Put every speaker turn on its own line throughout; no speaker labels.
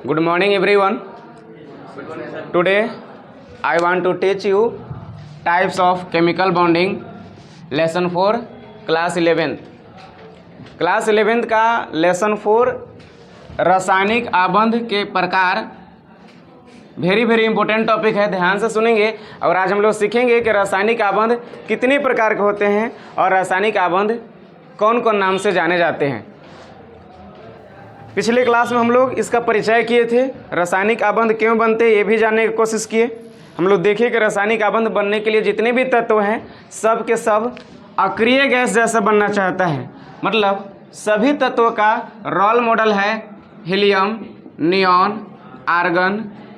Good morning everyone. Today I want to teach you types of chemical bonding lesson 4 class 11th. Class 11th का lesson 4 रासायनिक आबंध के प्रकार very important topic है, ध्यान से सुनेंगे। और आज हम लोग सीखेंगे कि रासायनिक आबंध कितने प्रकार के होते हैं और रासायनिक आबंध कौन कौन नाम से जाने जाते हैं। पिछले क्लास में हम लोग इसका परिचय किए थे, रासायनिक आबंध क्यों बनते ये भी जानने की कोशिश किए। हम लोग देखे कि रासायनिक आबंध बनने के लिए जितने भी तत्व हैं सब के सब अक्रिय गैस जैसा बनना चाहता है। मतलब सभी तत्वों का रोल मॉडल है helium, neon, argon,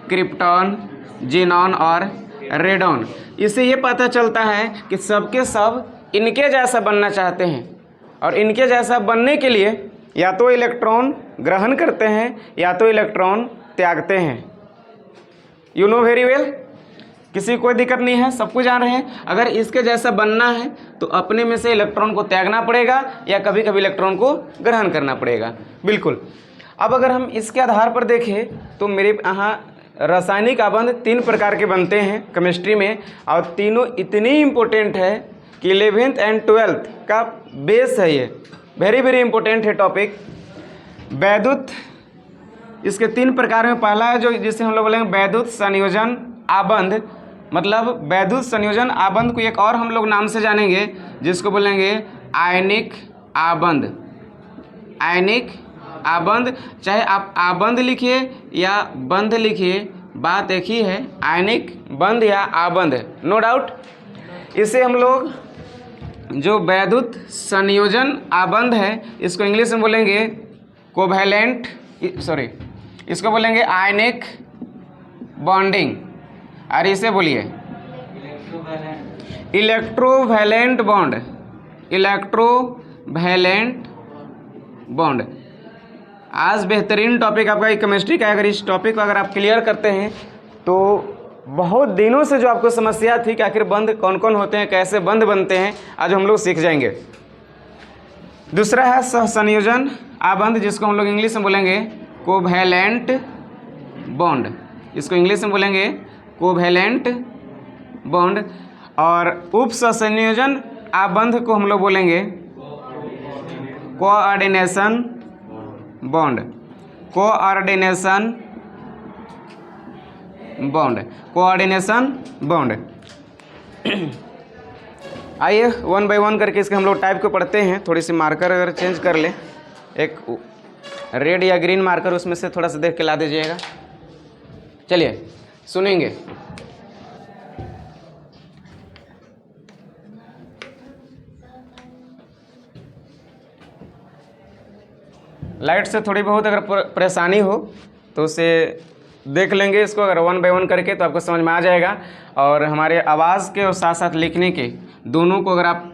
krypton, xenon और रेडॉन। इससे ये पता चलता है कि सबके सब इनके जैसा बनना चाहते हैं और इनके जैसा बनने के लिए या तो इलेक्ट्रॉन ग्रहण करते हैं या तो इलेक्ट्रॉन त्यागते हैं। यू नो वेरी वेल, किसी को कोई दिक्कत नहीं है, सब कुछ जान रहे हैं। अगर इसके जैसा बनना है तो अपने में से इलेक्ट्रॉन को त्यागना पड़ेगा या कभी कभी इलेक्ट्रॉन को ग्रहण करना पड़ेगा। बिल्कुल। अब अगर हम इसके आधार पर देखें तो मेरे यहाँ रासायनिक आबंध 3 प्रकार के बनते हैं केमिस्ट्री में, और तीनों इतनी इम्पोर्टेंट है कि 11th एंड 12th का बेस है। ये वेरी इंपॉर्टेंट है टॉपिक। वैद्युत इसके 3 प्रकार में पहला है जो जिसे हम लोग बोलेंगे वैद्युत संयोजन आबंध। मतलब वैद्युत संयोजन आबंध को एक और हम लोग नाम से जानेंगे जिसको बोलेंगे आयनिक आबंध। आयनिक आबंध, चाहे आप आबंध लिखिए या बंध लिखिए, बात एक ही है, आयनिक बंध या आबंध, नो डाउट। इसे हम लोग जो वैद्युत संयोजन आबंध है इसको इंग्लिश में बोलेंगे कोवैलेंट, इसको बोलेंगे आयनिक बॉन्डिंग, और इसे बोलिए इलेक्ट्रोवैलेंट बॉन्ड। इलेक्ट्रोवैलेंट बॉन्ड आज बेहतरीन टॉपिक आपका केमिस्ट्री का। अगर इस टॉपिक को अगर आप क्लियर करते हैं तो बहुत दिनों से जो आपको समस्या थी कि आखिर बंध कौन कौन होते हैं, कैसे बंध बनते हैं, आज हम लोग सीख जाएंगे। दूसरा है सहसंयोजन आबंध जिसको हम लोग इंग्लिश में बोलेंगे कोवैलेंट बॉन्ड। इसको इंग्लिश में बोलेंगे कोवैलेंट बॉन्ड। और उप सहसंयोजन आबंध को हम लोग बोलेंगे coordination bond. Coordination bond, coordination bond. आइए 1 बाय 1 करके इसके हम लोग टाइप को पढ़ते हैं। थोड़ी सी मार्कर अगर चेंज कर ले, एक रेड या ग्रीन मार्कर उसमें से थोड़ा सा देख के ला दीजिएगा। चलिए सुनेंगे। लाइट से थोड़ी बहुत अगर परेशानी हो तो उसे देख लेंगे इसको, अगर 1 बाय 1 करके तो आपको समझ में आ जाएगा। और हमारे आवाज़ के और साथ साथ लिखने के दोनों को अगर आप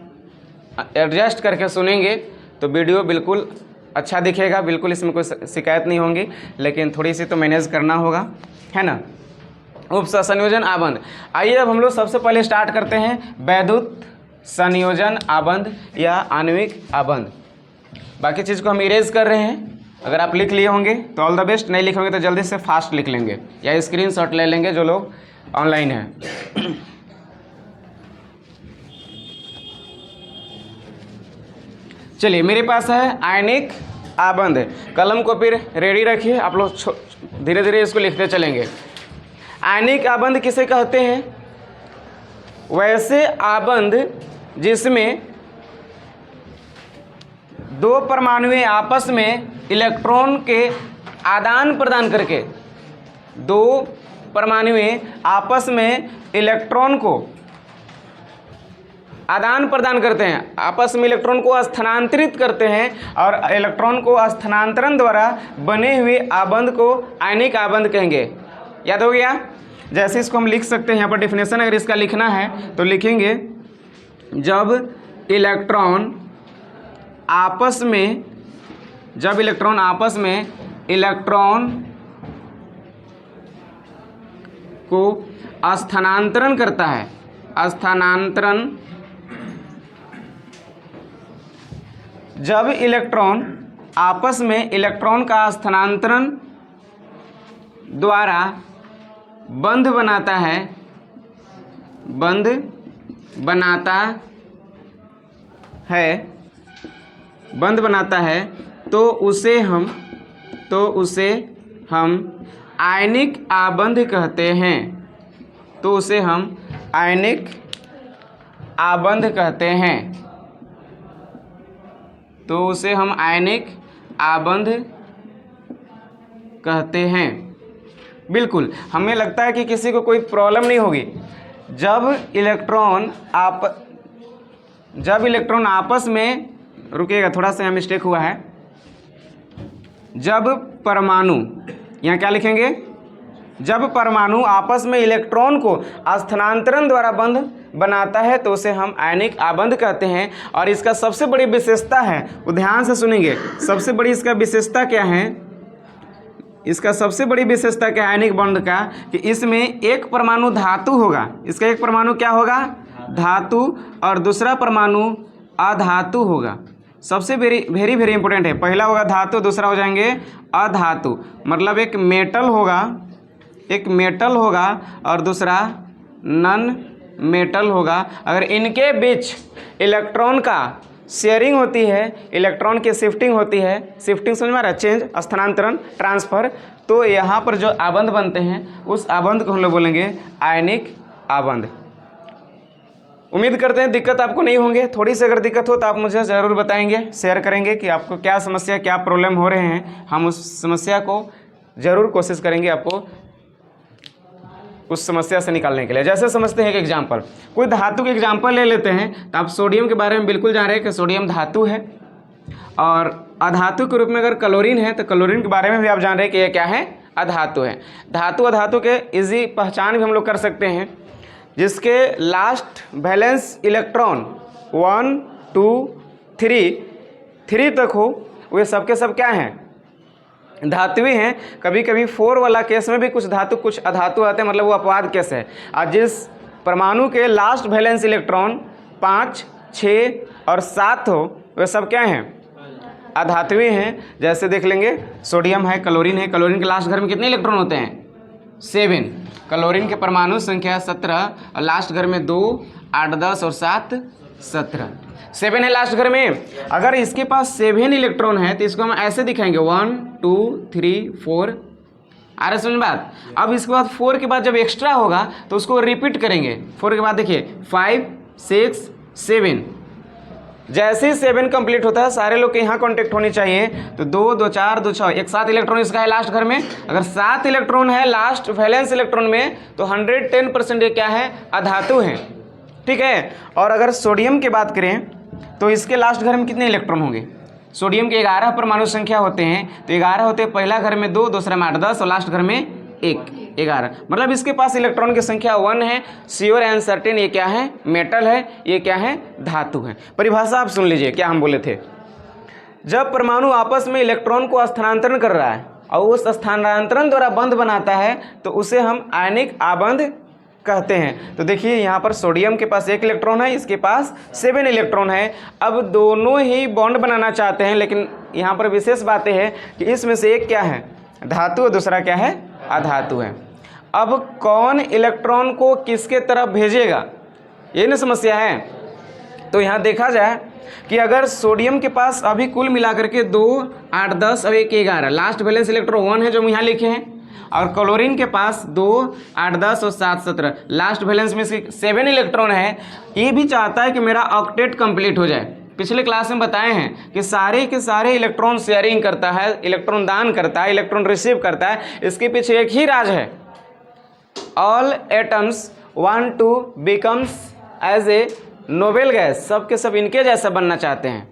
एडजस्ट करके सुनेंगे तो वीडियो बिल्कुल अच्छा दिखेगा, बिल्कुल इसमें कोई शिकायत नहीं होंगी, लेकिन थोड़ी सी तो मैनेज करना होगा, है ना। उप संयोजन आबंध। आइए अब हम लोग सबसे पहले स्टार्ट करते हैं वैद्युत संयोजन आबंध या आणविक आबंध। बाकी चीज़ को हम इरेज कर रहे हैं। अगर आप लिख लिए होंगे तो ऑल द बेस्ट, नहीं लिखे होंगे तो जल्दी से फास्ट लिख लेंगे या स्क्रीनशॉट ले लेंगे जो लोग ऑनलाइन हैं। चलिए मेरे पास है आयनिक आबंध। कलम को फिर रेडी रखिए, आप लोग धीरे धीरे इसको लिखते चलेंगे। आयनिक आबंध किसे कहते हैं? वैसे आबंध जिसमें 2 परमाणु आपस में इलेक्ट्रॉन के आदान प्रदान करके, 2 परमाणु आपस में इलेक्ट्रॉन को आदान प्रदान करते हैं, आपस में इलेक्ट्रॉन को स्थानांतरित करते हैं और इलेक्ट्रॉन को स्थानांतरण द्वारा बने हुए आबंध को आयनिक आबंध कहेंगे। याद हो गया? जैसे इसको हम लिख सकते हैं, यहाँ पर डेफिनेशन अगर इसका लिखना है तो लिखेंगे जब इलेक्ट्रॉन आपस में इलेक्ट्रॉन को स्थानांतरण करता है, स्थानांतरण, जब इलेक्ट्रॉन आपस में इलेक्ट्रॉन का स्थानांतरण द्वारा बंध बनाता है, बंध बनाता है, बंध बनाता है, तो उसे हम आयनिक आबंध कहते हैं। तो उसे हम आयनिक आबंध कहते हैं। तो उसे हम आयनिक आबंध कहते हैं। बिल्कुल, हमें लगता है कि किसी को कोई प्रॉब्लम नहीं होगी। जब इलेक्ट्रॉन आपस में, रुकिएगा थोड़ा सा यहाँ मिस्टेक हुआ है, जब परमाणु, यहाँ क्या लिखेंगे, जब परमाणु आपस में इलेक्ट्रॉन को स्थानांतरण द्वारा बंध बनाता है तो उसे हम आयनिक आबंध कहते हैं। और इसका सबसे बड़ी विशेषता है, वो ध्यान से सुनेंगे, सबसे बड़ी इसका विशेषता क्या है, इसका सबसे बड़ी विशेषता क्या है आयनिक बंध का, कि इसमें एक परमाणु धातु होगा। इसका एक परमाणु क्या होगा, धातु, और दूसरा परमाणु अधातु होगा। सबसे वेरी इंपॉर्टेंट है, पहला होगा धातु, दूसरा हो जाएंगे अधातु। मतलब एक मेटल होगा और दूसरा नॉन मेटल होगा। अगर इनके बीच इलेक्ट्रॉन का शेयरिंग होती है, इलेक्ट्रॉन की शिफ्टिंग होती है, शिफ्टिंग समझ में आ रहा है, चेंज, स्थानांतरण, ट्रांसफर, तो यहाँ पर जो आबंध बनते हैं उस आबंध को हम लोग बोलेंगे आयनिक आबंध। उम्मीद करते हैं दिक्कत आपको नहीं होंगे। थोड़ी सी अगर दिक्कत हो तो आप मुझे ज़रूर बताएंगे, शेयर करेंगे कि आपको क्या समस्या, क्या प्रॉब्लम हो रहे हैं। हम उस समस्या को ज़रूर कोशिश करेंगे आपको उस समस्या से निकालने के लिए। जैसे समझते हैं एक एग्जाम्पल, कोई धातु के एग्जाम्पल ले लेते हैं। तो आप सोडियम के बारे में बिल्कुल जान रहे हैं कि सोडियम धातु है, और अधातु के रूप में अगर क्लोरीन है तो क्लोरीन के बारे में भी आप जान रहे हैं कि ये क्या है, अधातु है। धातु अधातु के इजी पहचान भी हम लोग कर सकते हैं, जिसके लास्ट वैलेंस इलेक्ट्रॉन 1 2 3 तक हो, वे सब के सब क्या हैं, धातुएं हैं। कभी कभी 4 वाला केस में भी कुछ धातु कुछ अधातु आते हैं, मतलब वो अपवाद केस है। और जिस परमाणु के लास्ट वैलेंस इलेक्ट्रॉन 5 6 और 7 हो, वे सब क्या हैं, अधातुएं हैं। जैसे देख लेंगे, सोडियम है, क्लोरीन है। क्लोरीन के लास्ट घर में कितने इलेक्ट्रॉन होते हैं, 7। क्लोरीन के परमाणु संख्या 17 और लास्ट घर में 2 8 10 और 7 17, 7 है लास्ट घर में। अगर इसके पास 7 इलेक्ट्रॉन है तो इसको हम ऐसे दिखाएंगे 1 2 3 4। आ रहा समझ बात। अब इसके बाद 4 के बाद जब एक्स्ट्रा होगा तो उसको रिपीट करेंगे। 4 के बाद देखिए 5 6 7। जैसे ही 7 कंप्लीट होता है, सारे लोग के यहाँ कॉन्टेक्ट होनी चाहिए, तो 2 2 4 2 6, एक 7 इलेक्ट्रॉन इसका है लास्ट घर में। अगर 7 इलेक्ट्रॉन है लास्ट वैलेंस इलेक्ट्रॉन में तो 110% ये क्या है, अधातु है। ठीक है। और अगर सोडियम की बात करें तो इसके लास्ट घर में कितने इलेक्ट्रॉन होंगे, सोडियम के 11 परमाणु संख्या होते हैं, तो 11 होते हैं, पहला घर में 2, दूसरा में 8 10 और लास्ट घर में 1 11। मतलब इसके पास इलेक्ट्रॉन की संख्या 1 है। श्योर एंड सर्टेन ये क्या है, मेटल है, ये क्या है, धातु है। परिभाषा आप सुन लीजिए क्या हम बोले थे। जब परमाणु आपस में इलेक्ट्रॉन को स्थानांतरण कर रहा है और उस स्थानांतरण द्वारा बंध बनाता है तो उसे हम आयनिक आबंध कहते हैं। तो देखिए यहाँ पर सोडियम के पास 1 इलेक्ट्रॉन है, इसके पास 7 इलेक्ट्रॉन है। अब दोनों ही बॉन्ड बनाना चाहते हैं, लेकिन यहाँ पर विशेष बातें हैं कि इसमें से एक क्या है, धातु, और दूसरा क्या है, अधातु है। अब कौन इलेक्ट्रॉन को किसके तरफ भेजेगा, ये ना समस्या है। तो यहाँ देखा जाए कि अगर सोडियम के पास अभी कुल मिलाकर के 2 8 10 और 1 11 लास्ट वैलेंस इलेक्ट्रॉन 1 है जो हम यहाँ लिखे हैं, और क्लोरीन के पास 2 8 10 और 7 17 लास्ट वैलेंस में इसके 7 इलेक्ट्रॉन है। ये भी चाहता है कि मेरा ऑक्टेट कंप्लीट हो जाए। पिछले क्लास में बताए हैं कि सारे के सारे इलेक्ट्रॉन शेयरिंग करता है, इलेक्ट्रॉन दान करता है, इलेक्ट्रॉन रिसीव करता है। इसके पीछे एक ही राज है, all atoms want to becomes as a noble gas. सब के सब इनके जैसा बनना चाहते हैं,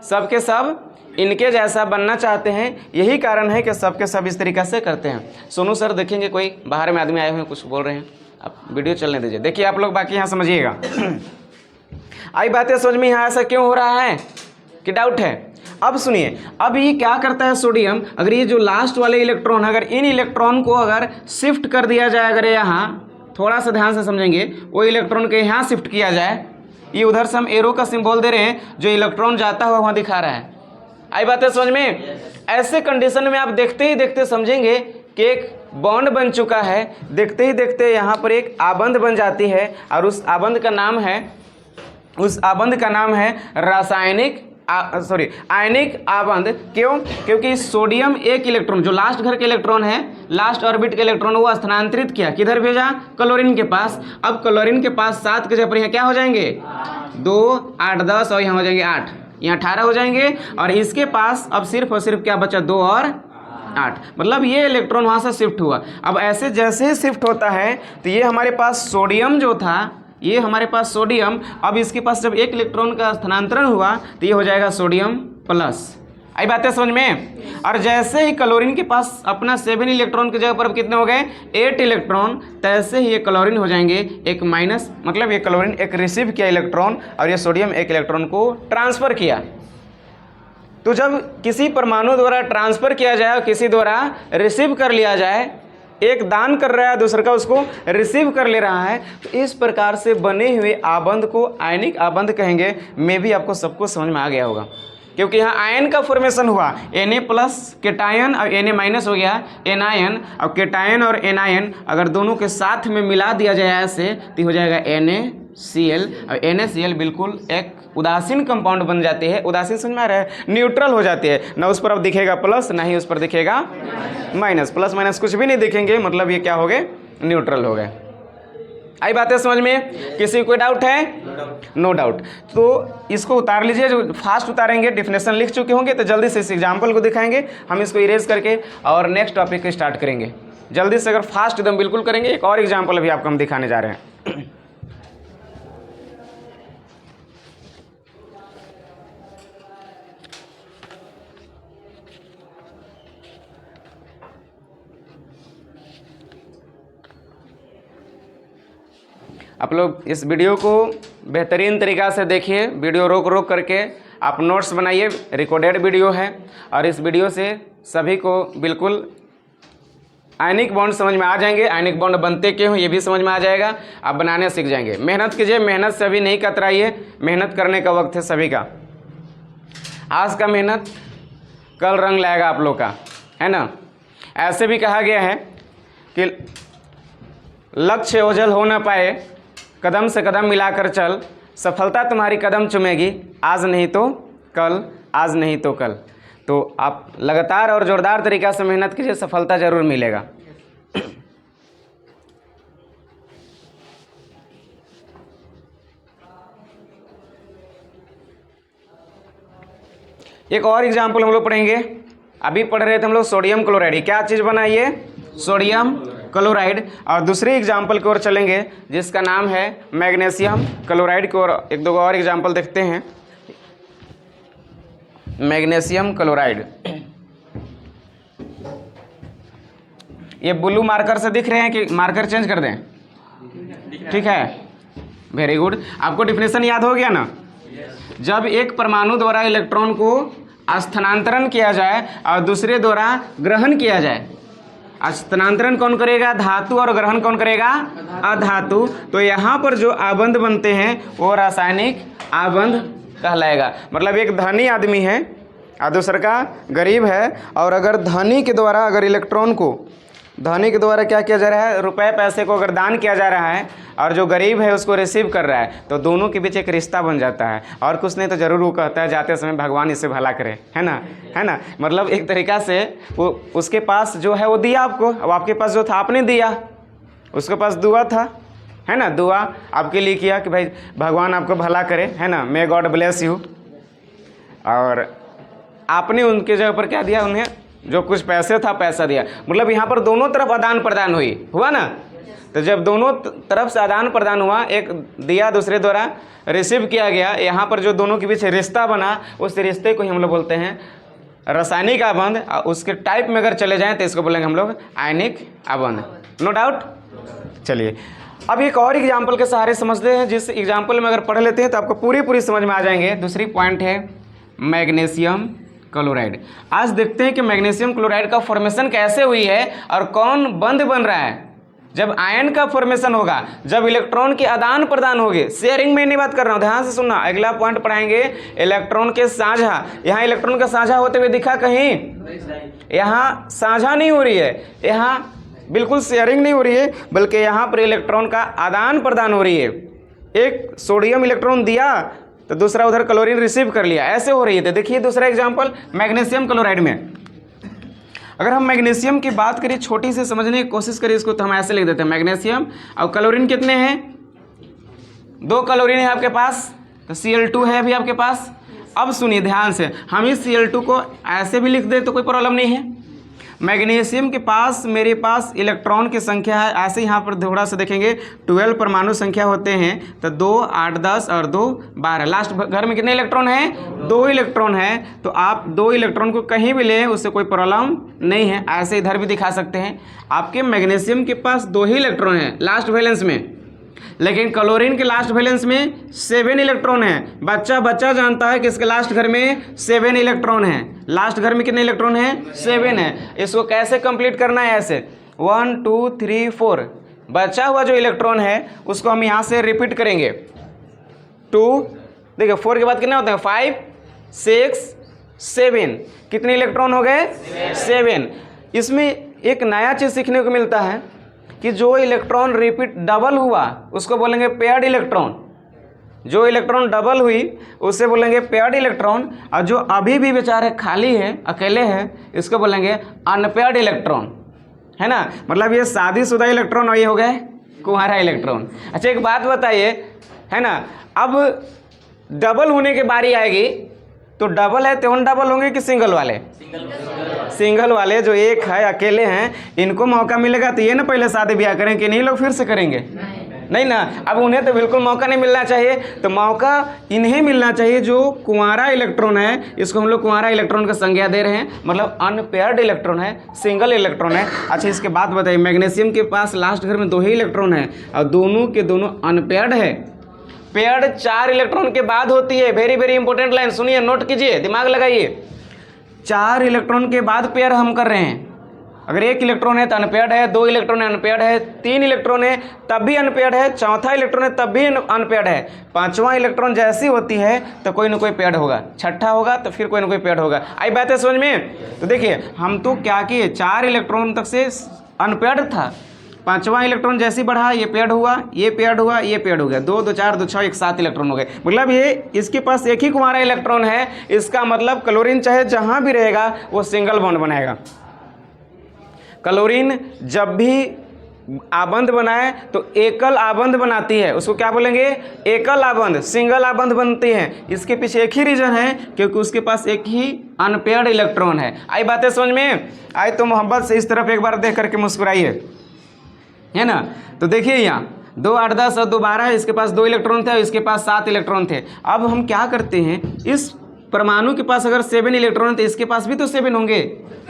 सब के सब इनके जैसा बनना चाहते हैं। यही कारण है कि सब के सब इस तरीक़े से करते हैं। सोनू सर देखेंगे, कोई बाहर में आदमी आए हुए हैं कुछ बोल रहे हैं, आप वीडियो चलने दीजिए। देखिए आप लोग बाकी यहाँ समझिएगा। आई बातें समझ में, यहाँ ऐसा क्यों हो रहा है कि डाउट है। अब सुनिए, अब ये क्या करता है सोडियम, अगर ये जो लास्ट वाले इलेक्ट्रॉन, अगर इन इलेक्ट्रॉन को अगर शिफ्ट कर दिया जाए, अगर यहाँ थोड़ा सा ध्यान से समझेंगे, वो इलेक्ट्रॉन को यहाँ शिफ्ट किया जाए, ये उधर से हम एरो का सिंबल दे रहे हैं, जो इलेक्ट्रॉन जाता हुआ वहाँ दिखा रहा है। आई बात है समझ में। ऐसे कंडीशन में आप देखते ही देखते समझेंगे कि एक बॉन्ड बन चुका है, देखते ही देखते यहाँ पर एक आबंध बन जाती है और उस आबंध का नाम है रासायनिक आयनिक आबंध। क्यों? क्योंकि सोडियम एक इलेक्ट्रॉन, जो लास्ट घर के इलेक्ट्रॉन है, लास्ट ऑर्बिट के इलेक्ट्रॉन, वो स्थानांतरित किया, किधर भेजा? क्लोरीन के पास। अब क्लोरीन के पास 7 के जगह पर यहाँ क्या हो जाएंगे? 2, 8, 10 और यहाँ हो जाएंगे 8, यहाँ 18 हो जाएंगे। और इसके पास अब सिर्फ और सिर्फ क्या बचा? 2 और 8, मतलब ये इलेक्ट्रॉन वहाँ से शिफ्ट हुआ। अब ऐसे जैसे ही शिफ्ट होता है तो ये हमारे पास सोडियम जो था, ये हमारे पास सोडियम, अब इसके पास जब एक इलेक्ट्रॉन का स्थानांतरण हुआ तो ये हो जाएगा सोडियम प्लस। आई बातें समझ में? और जैसे ही क्लोरीन के पास अपना 7 इलेक्ट्रॉन की जगह पर अब कितने हो गए? 8 इलेक्ट्रॉन, तैसे ही ये क्लोरीन हो जाएंगे एक माइनस, मतलब ये क्लोरीन एक रिसीव किया इलेक्ट्रॉन और ये सोडियम एक इलेक्ट्रॉन को ट्रांसफर किया। तो जब किसी परमाणु द्वारा ट्रांसफर किया जाए और किसी द्वारा रिसीव कर लिया जाए, एक दान कर रहा है, दूसरा का उसको रिसीव कर ले रहा है, तो इस प्रकार से बने हुए आबंध को आयनिक आबंध कहेंगे। मे भी आपको सबको समझ में आ गया होगा, क्योंकि यहाँ आयन का फॉर्मेशन हुआ, Na प्लस केटायन और Na माइनस हो गया एनायन। और केटायन और एनायन अगर दोनों के साथ में मिला दिया जाए ऐसे तो हो जाएगा NaCl, और NaCl बिल्कुल एक उदासीन कंपाउंड बन जाती है। उदासीन समझ में आ रहा है? न्यूट्रल हो जाती है, ना उस पर अब दिखेगा प्लस ना ही उस पर दिखेगा माइनस, प्लस माइनस कुछ भी नहीं दिखेंगे, मतलब ये क्या हो गए? न्यूट्रल हो गए। आई बातें समझ में? किसी कोई डाउट है? No doubt. तो इसको उतार लीजिए, जो फास्ट उतारेंगे, डेफिनेशन लिख चुके होंगे तो जल्दी से इस एग्जाम्पल को दिखाएंगे, हम इसको इरेज करके और नेक्स्ट टॉपिक को स्टार्ट करेंगे। जल्दी से, अगर फास्ट एकदम बिल्कुल करेंगे। एक और एग्जाम्पल अभी आपको हम दिखाने जा रहे हैं। आप लोग इस वीडियो को बेहतरीन तरीक़ा से देखिए, वीडियो रोक रोक करके आप नोट्स बनाइए, रिकॉर्डेड वीडियो है। और इस वीडियो से सभी को बिल्कुल आयनिक बॉन्ड समझ में आ जाएंगे, आयनिक बॉन्ड बनते क्यों ये भी समझ में आ जाएगा, आप बनाने सीख जाएंगे। मेहनत कीजिए, मेहनत से अभी नहीं कतराइए, मेहनत करने का वक्त है सभी का। आज का मेहनत कल रंग लाएगा आप लोग का, है ना। ऐसे भी कहा गया है कि लक्ष्य ओझल हो ना पाए, कदम से कदम मिलाकर चल, सफलता तुम्हारी कदम चूमेगी, आज नहीं तो कल, आज नहीं तो कल। तो आप लगातार और ज़ोरदार तरीक़ा से मेहनत कीजिए, सफलता ज़रूर मिलेगा। एक और एग्जाम्पल हम लोग पढ़ेंगे। अभी पढ़ रहे थे हम लोग सोडियम क्लोराइड, क्या चीज़ बना ये? Sodium chloride. और दूसरे एग्जाम्पल की ओर चलेंगे जिसका नाम है मैग्नीशियम क्लोराइड की ओर। एक दो और एग्जाम्पल देखते हैं। मैग्नीशियम क्लोराइड, ये ब्लू मार्कर से दिख रहे हैं कि मार्कर चेंज कर दें? ठीक है, वेरी गुड। आपको डिफिनेशन याद हो गया ना? जब एक परमाणु द्वारा इलेक्ट्रॉन को स्थानांतरण किया जाए और दूसरे द्वारा ग्रहण किया जाए, स्थानांतरण कौन करेगा? धातु, और ग्रहण कौन करेगा? अधातु। तो यहाँ पर जो आबंध बनते हैं वो रासायनिक आबंध कहलाएगा। मतलब एक धनी आदमी है और दूसरा का गरीब है, और अगर धनी के द्वारा अगर इलेक्ट्रॉन को, धनी के द्वारा क्या किया जा रहा है? रुपए पैसे को अगर दान किया जा रहा है, और जो गरीब है उसको रिसीव कर रहा है, तो दोनों के बीच एक रिश्ता बन जाता है। और कुछ नहीं तो ज़रूर वो कहता है जाते समय भगवान इससे भला करे, है ना, है ना। मतलब एक तरीक़ा से वो उसके पास जो है वो दिया आपको, अब आपके पास जो था आपने दिया, उसके पास दुआ था, है ना, दुआ आपके लिए किया कि भाई भगवान आपको भला करे, है ना, मे गॉड ब्लेस यू। और आपने उनके जगह पर क्या दिया? उन्हें जो कुछ पैसे था पैसा दिया। मतलब यहाँ पर दोनों तरफ आदान प्रदान हुआ ना। तो जब दोनों तरफ से आदान प्रदान हुआ, एक दिया दूसरे द्वारा रिसीव किया गया, यहाँ पर जो दोनों के बीच रिश्ता बना, उस रिश्ते को ही हम लोग बोलते हैं रासायनिक आबंध। उसके टाइप में अगर चले जाएं तो इसको बोलेंगे हम लोग आयनिक आबंध। No doubt. चलिए अब एक और एग्जाम्पल के सहारे समझते हैं, जिस एग्जाम्पल में अगर पढ़ लेते हैं तो आपको पूरी समझ में आ जाएंगे। दूसरी पॉइंट है मैग्नीशियम क्लोराइड। आज देखते हैं कि मैग्नीशियम क्लोराइड का फॉर्मेशन कैसे हुई है और कौन बंध बन रहा है। जब आयन का फॉर्मेशन होगा, जब इलेक्ट्रॉन के आदान प्रदान होंगे, शेयरिंग में नहीं बात कर रहा हूँ, ध्यान से सुनना, अगला पॉइंट पढ़ाएंगे इलेक्ट्रॉन के साझा। यहाँ इलेक्ट्रॉन का साझा होते हुए दिखा कहीं? यहाँ साझा नहीं हो रही है, यहाँ बिल्कुल शेयरिंग नहीं हो रही है, बल्कि यहाँ पर इलेक्ट्रॉन का आदान प्रदान हो रही है। एक सोडियम इलेक्ट्रॉन दिया तो दूसरा उधर क्लोरीन रिसीव कर लिया, ऐसे हो रही है। देखिए दूसरा एग्जाम्पल मैग्नीशियम क्लोराइड में। अगर हम मैग्नीशियम की बात करें, छोटी से समझने की कोशिश करें इसको, तो हम ऐसे लिख देते हैं मैग्नीशियम और क्लोरीन कितने हैं? 2 क्लोरीन है आपके पास, तो Cl2 है अभी आपके पास। अब सुनिए ध्यान से, हम इस Cl2 को ऐसे भी लिख दे तो कोई प्रॉब्लम नहीं है। मैग्नीशियम के पास मेरे पास इलेक्ट्रॉन की संख्या है, ऐसे यहाँ पर थोड़ा सा देखेंगे 12 परमाणु संख्या होते हैं, तो 2 8 10 और 2 12। लास्ट घर में कितने इलेक्ट्रॉन हैं? 2 इलेक्ट्रॉन है। तो आप 2 इलेक्ट्रॉन को कहीं भी लें उससे कोई प्रॉब्लम नहीं है, ऐसे इधर भी दिखा सकते हैं। आपके मैग्नीशियम के पास 2 ही इलेक्ट्रॉन हैं लास्ट वैलेंस में, लेकिन क्लोरीन के लास्ट वैलेंस में 7 इलेक्ट्रॉन है। बच्चा जानता है कि इसके लास्ट घर में 7 इलेक्ट्रॉन है। लास्ट घर में कितने इलेक्ट्रॉन हैं? 7 है। इसको कैसे कंप्लीट करना है? ऐसे 1 2 3 4, बचा हुआ जो इलेक्ट्रॉन है उसको हम यहाँ से रिपीट करेंगे। 2, देखिए 4 के बाद कितने होते हैं? 5 6 7। कितने इलेक्ट्रॉन हो गए? 7। इसमें एक नया चीज़ सीखने को मिलता है कि जो इलेक्ट्रॉन रिपीट डबल हुआ उसको बोलेंगे पेयर्ड इलेक्ट्रॉन। जो इलेक्ट्रॉन डबल हुई उससे बोलेंगे पेयर्ड इलेक्ट्रॉन, और जो अभी भी बेचारे खाली है, अकेले है, इसको बोलेंगे अनपेयर्ड इलेक्ट्रॉन, है ना। मतलब ये शादीशुदा इलेक्ट्रॉन और ये हो गए कुंवारा इलेक्ट्रॉन। अच्छा एक बात बताइए, है ना, अब डबल होने की बारी आएगी तो डबल है तो डबल होंगे कि सिंगल वाले? सिंगल वाले जो एक है, अकेले हैं, इनको मौका मिलेगा तो ये ना पहले शादी ब्याह करें कि नहीं लोग फिर से करेंगे? नहीं ना। अब उन्हें तो बिल्कुल मौका नहीं मिलना चाहिए, तो मौका इन्हें मिलना चाहिए जो कुंवारा इलेक्ट्रॉन है। इसको हम लोग कुंवारा इलेक्ट्रॉन का संज्ञा दे रहे हैं, मतलब अनपेयर्ड इलेक्ट्रॉन है, सिंगल इलेक्ट्रॉन है। अच्छा इसके बाद बताइए, मैग्नीशियम के पास लास्ट घर में 2 ही इलेक्ट्रॉन है और दोनों के दोनों अनपेयर्ड है। पेयर्ड 4 इलेक्ट्रॉन के बाद होती है। वेरी वेरी इंपॉर्टेंट लाइन, सुनिए, नोट कीजिए, दिमाग लगाइए। 4 इलेक्ट्रॉन के बाद पेयर हम कर रहे हैं। अगर 1 इलेक्ट्रॉन है तो अनपेयर्ड है, 2 इलेक्ट्रॉन है अनपेयर्ड है, 3 इलेक्ट्रॉन है तब भी अनपेयर्ड है, 4था इलेक्ट्रॉन है तब भी अनपेयर्ड है, 5वां इलेक्ट्रॉन जैसी होती है तो कोई ना कोई पेयर्ड होगा, 6ठा होगा तो फिर कोई ना कोई पेयर्ड होगा। आई बात है समझ में? तो देखिए हम तो क्या किए, 4 इलेक्ट्रॉन तक से अनपेयर्ड था, 5वां इलेक्ट्रॉन जैसे बढ़ा ये पेयर्ड हुआ, ये पेयर्ड हुआ, ये पेयर्ड हो गया, 2 2 4 2 6 एक 7 इलेक्ट्रॉन हो गए। मतलब ये इसके पास एक ही कुंवारा इलेक्ट्रॉन है, इसका मतलब क्लोरीन चाहे जहां भी रहेगा वो सिंगल बॉन्ड बनाएगा। क्लोरीन जब भी आबंध बनाए तो एकल आबंध बनाती है, उसको क्या बोलेंगे? एकल आबंध, सिंगल आबंध बनती है। इसके पीछे एक ही रीजन है, क्योंकि उसके पास एक ही अनपेयर्ड इलेक्ट्रॉन है। आई बातें समझ में? आई तो मोहब्बत से इस तरफ एक बार देख करके मुस्कुराइए, है ना। तो देखिए यहाँ 2 8 10 और 2 12, इसके पास 2 इलेक्ट्रॉन थे और इसके पास 7 इलेक्ट्रॉन थे। अब हम क्या करते हैं, इस परमाणु के पास अगर 7 इलेक्ट्रॉन थे, इसके पास भी तो 7 होंगे।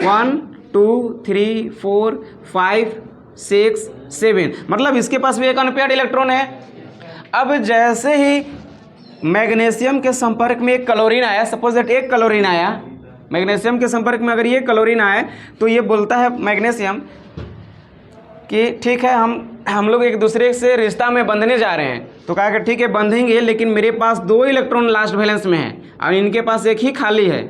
1 2 3 4 5 6 7, मतलब इसके पास भी एक अनपेयर्ड इलेक्ट्रॉन है। अब जैसे ही मैग्नीशियम के संपर्क में एक क्लोरीन आया, सपोज दैट एक क्लोरीन आया, मैग्नीशियम के संपर्क में अगर ये क्लोरीन आए तो ये बोलता है मैग्नीशियम कि ठीक है हम लोग एक दूसरे से रिश्ता में बंधने जा रहे हैं। तो कहा कि ठीक है बंधेंगे, लेकिन मेरे पास 2 इलेक्ट्रॉन लास्ट वैलेंस में है और इनके पास एक ही खाली है,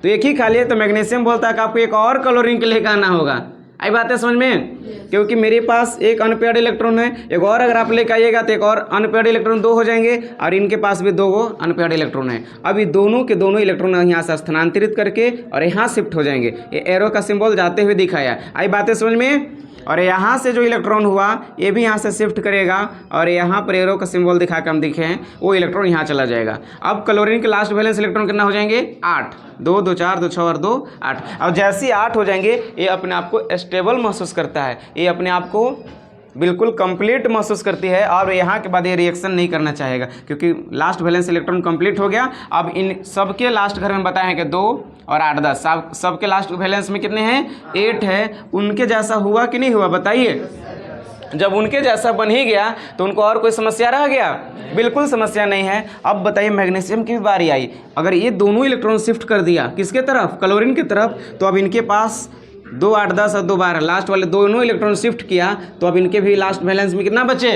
तो एक ही खाली है। तो मैग्नीशियम बोलता है कि आपको एक और क्लोरीन के लेकर आना होगा। आई बात है समझ में? क्योंकि मेरे पास एक अनपेयर्ड इलेक्ट्रॉन है, एक और अगर आप लेकर आइएगा तो एक और अनपेयर्ड इलेक्ट्रॉन 2 हो जाएंगे और इनके पास भी 2 अनपेयर्ड इलेक्ट्रॉन है। अब ये दोनों के दोनों इलेक्ट्रॉन यहाँ से स्थानांतरित करके और यहाँ शिफ्ट हो जाएंगे। ये एरो का सिंबल जाते हुए दिखाया। आई बातें समझ में? और यहाँ से जो इलेक्ट्रॉन हुआ ये भी यहाँ से शिफ्ट करेगा और यहाँ पर एरो का सिंबल दिखा कर हम दिखे हैं, वो इलेक्ट्रॉन यहाँ चला जाएगा। अब क्लोरीन के लास्ट वैलेंस इलेक्ट्रॉन कितना हो जाएंगे? 8। 2 2 4 2 6 और 2 8। अब जैसे ही 8 हो जाएंगे ये अपने आप को स्टेबल महसूस करता है, ये अपने आप को बिल्कुल कंप्लीट महसूस करती है और यहाँ के बाद ये रिएक्शन नहीं करना चाहेगा, क्योंकि लास्ट वैलेंस इलेक्ट्रॉन कंप्लीट हो गया। अब इन सबके लास्ट घर में बताए हैं कि 2 और 8 10, सबके लास्ट वैलेंस में कितने हैं? 8 है। उनके जैसा हुआ कि नहीं हुआ बताइए? जब उनके जैसा बन ही गया तो उनको और कोई समस्या रह गया? बिल्कुल समस्या नहीं है। अब बताइए मैग्नीशियम की भी बारी आई, अगर ये दोनों इलेक्ट्रॉन शिफ्ट कर दिया किसके तरफ? क्लोरीन की तरफ, तो अब इनके पास 2 8 10 और 2 12, लास्ट वाले दोनों इलेक्ट्रॉन शिफ्ट किया तो अब इनके भी लास्ट बैलेंस में कितना बचे,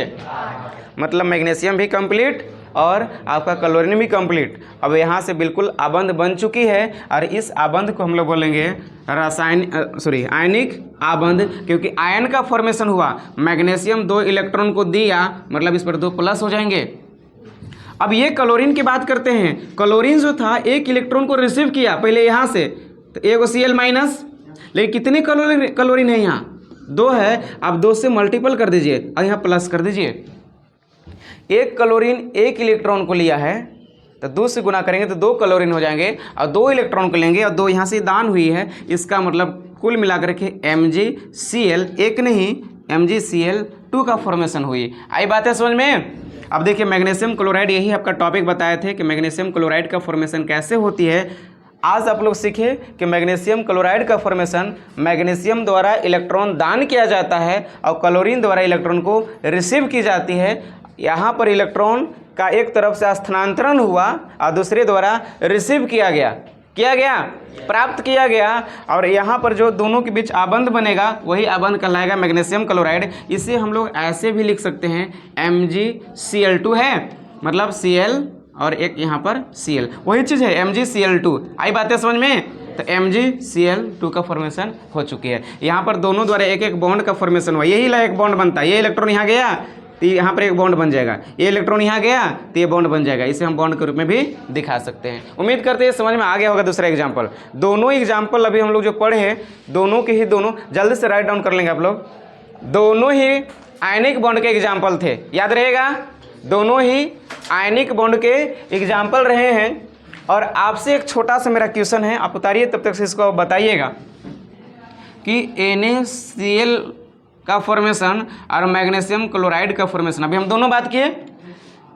मतलब मैग्नीशियम भी कंप्लीट और आपका क्लोरीन भी कंप्लीट। अब यहाँ से बिल्कुल आबंध बन चुकी है और इस आबंध को हम लोग बोलेंगे आयनिक आबंध, क्योंकि आयन का फॉर्मेशन हुआ। मैग्नीशियम 2 इलेक्ट्रॉन को दिया, मतलब इस पर 2 प्लस हो जाएंगे। अब ये क्लोरीन की बात करते हैं। क्लोरीन जो था 1 इलेक्ट्रॉन को रिसीव किया पहले यहाँ से, तो एक Cl माइनस, लेकिन कितने क्लोरीन है यहाँ 2 है। अब 2 से मल्टीपल कर दीजिए और यहाँ प्लस कर दीजिए। 1 क्लोरीन 1 इलेक्ट्रॉन को लिया है तो 2 से गुना करेंगे तो 2 क्लोरीन हो जाएंगे, और 2 इलेक्ट्रॉन को लेंगे और 2 यहाँ से दान हुई है, इसका मतलब कुल मिलाकर के MgCl, एक नहीं MgCl2 का फॉर्मेशन हुई। आई बात है समझ में। अब देखिए मैग्नीशियम क्लोराइड, यही आपका टॉपिक बताए थे कि मैग्नीशियम क्लोराइड का फॉर्मेशन कैसे होती है। आज आप लोग सीखे कि मैग्नीशियम क्लोराइड का फॉर्मेशन मैग्नीशियम द्वारा इलेक्ट्रॉन दान किया जाता है और क्लोरीन द्वारा इलेक्ट्रॉन को रिसीव की जाती है। यहाँ पर इलेक्ट्रॉन का एक तरफ से स्थानांतरण हुआ और दूसरे द्वारा रिसीव किया गया, प्राप्त किया गया, और यहाँ पर जो दोनों के बीच आबंध बनेगा वही आबंध कहलाएगा मैग्नीशियम क्लोराइड। इसे हम लोग ऐसे भी लिख सकते हैं MgCl2 है, मतलब Cl और एक यहाँ पर Cl, वही चीज़ है MgCl2। आई बातें समझ में। तो MgCl2 का फॉर्मेशन हो चुकी है। यहाँ पर दोनों द्वारा एक एक बॉन्ड का फॉर्मेशन हुआ, यही एक बॉन्ड बनता है। ये इलेक्ट्रॉन यहाँ गया तो यहाँ पर एक बॉन्ड बन जाएगा, ये इलेक्ट्रॉन यहाँ गया तो ये बॉन्ड बन जाएगा। इसे हम बॉन्ड के रूप में भी दिखा सकते हैं। उम्मीद करते हैं समझ में आ गया होगा। दूसरा एग्जाम्पल, दोनों एग्जाम्पल अभी हम लोग जो पढ़े हैं दोनों के ही दोनों जल्दी से राइट डाउन कर लेंगे आप लोग। दोनों ही आयनिक बॉन्ड के एग्जाम्पल थे, याद रहेगा, दोनों ही आयनिक बॉन्ड के एग्जाम्पल रहे हैं। और आपसे एक छोटा सा मेरा क्वेश्चन है, आप उतारिए तब तक से इसको बताइएगा कि NaCl का फॉर्मेशन और मैग्नीशियम क्लोराइड का फॉर्मेशन, अभी हम दोनों बात किए।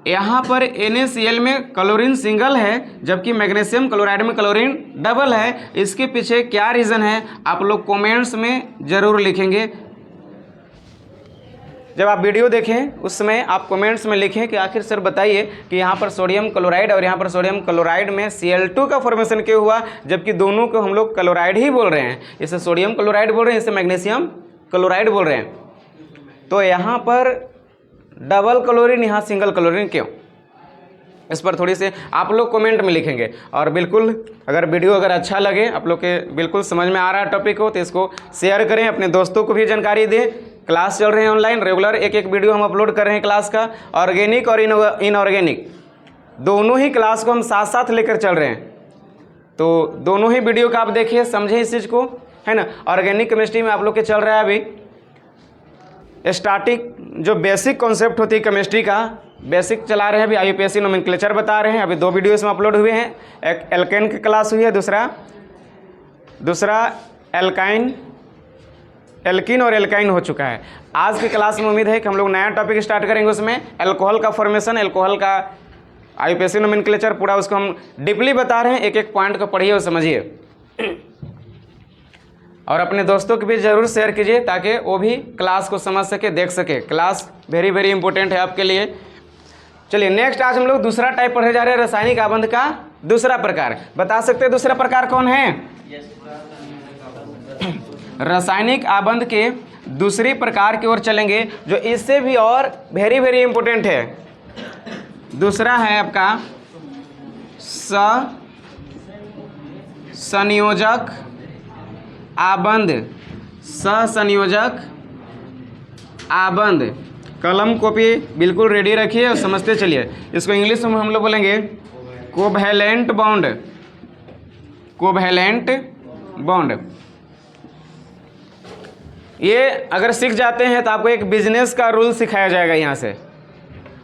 यहाँ पर NaCl में क्लोरीन सिंगल है जबकि मैग्नीशियम क्लोराइड में क्लोरीन डबल है। इसके पीछे क्या रीज़न है आप लोग कमेंट्स में ज़रूर लिखेंगे। जब आप वीडियो देखें उस समय आप कमेंट्स में लिखें कि आखिर सर बताइए कि यहाँ पर सोडियम क्लोराइड और यहाँ पर सोडियम क्लोराइड में Cl2 का फॉर्मेशन क्यों हुआ, जबकि दोनों को हम लोग क्लोराइड ही बोल रहे हैं। इसे सोडियम क्लोराइड बोल रहे हैं, इसे मैग्नीशियम क्लोराइड बोल रहे हैं। तो यहाँ पर डबल क्लोरीन, यहाँ सिंगल क्लोरीन क्यों, इस पर थोड़ी सी आप लोग कमेंट में लिखेंगे। और बिल्कुल अगर वीडियो अच्छा लगे, आप लोग के बिल्कुल समझ में आ रहा है टॉपिक हो, तो इसको शेयर करें, अपने दोस्तों को भी जानकारी दें। क्लास चल रहे हैं ऑनलाइन, रेगुलर एक एक वीडियो हम अपलोड कर रहे हैं क्लास का। ऑर्गेनिक और इनऑर्गेनिक दोनों ही क्लास को हम साथ साथ लेकर चल रहे हैं, तो दोनों ही वीडियो का आप देखिए, समझें इस चीज़ को, है ना। ऑर्गेनिक केमिस्ट्री में आप लोग के चल रहा है अभी स्टार्टिंग, जो बेसिक कॉन्सेप्ट होती है केमिस्ट्री का, बेसिक चला रहे हैं अभी। IUPAC नोमेनक्लेचर बता रहे हैं, अभी 2 वीडियो इसमें अपलोड हुए हैं। एक एल्केन की क्लास हुई है, दूसरा एल्किन और एल्काइन हो चुका है। आज की क्लास में उम्मीद है कि हम लोग नया टॉपिक स्टार्ट करेंगे, उसमें एल्कोहल का फॉर्मेशन, एल्कोहल का IUPAC नोमेनक्लेचर पूरा उसको हम डीपली बता रहे हैं। एक एक पॉइंट को पढ़िए और समझिए, और अपने दोस्तों को भी ज़रूर शेयर कीजिए ताकि वो भी क्लास को समझ सके, देख सके। क्लास वेरी वेरी इंपॉर्टेंट है आपके लिए। चलिए नेक्स्ट, आज हम लोग दूसरा टाइप पढ़ने जा रहे हैं, रासायनिक आबंध का दूसरा प्रकार। बता सकते हैं दूसरा प्रकार कौन है? रासायनिक आबंध के दूसरे प्रकार की ओर चलेंगे, जो इससे भी और वेरी वेरी इंपॉर्टेंट है। दूसरा है आपका सहसंयोजक आबंध। सहसंयोजक आबंध, कलम कॉपी बिल्कुल रेडी रखिए और समझते चलिए। इसको इंग्लिश में हम लोग बोलेंगे कोवैलेंट बॉन्ड। कोवैलेंट बॉन्ड, ये अगर सीख जाते हैं तो आपको एक बिजनेस का रूल सिखाया जाएगा। यहाँ से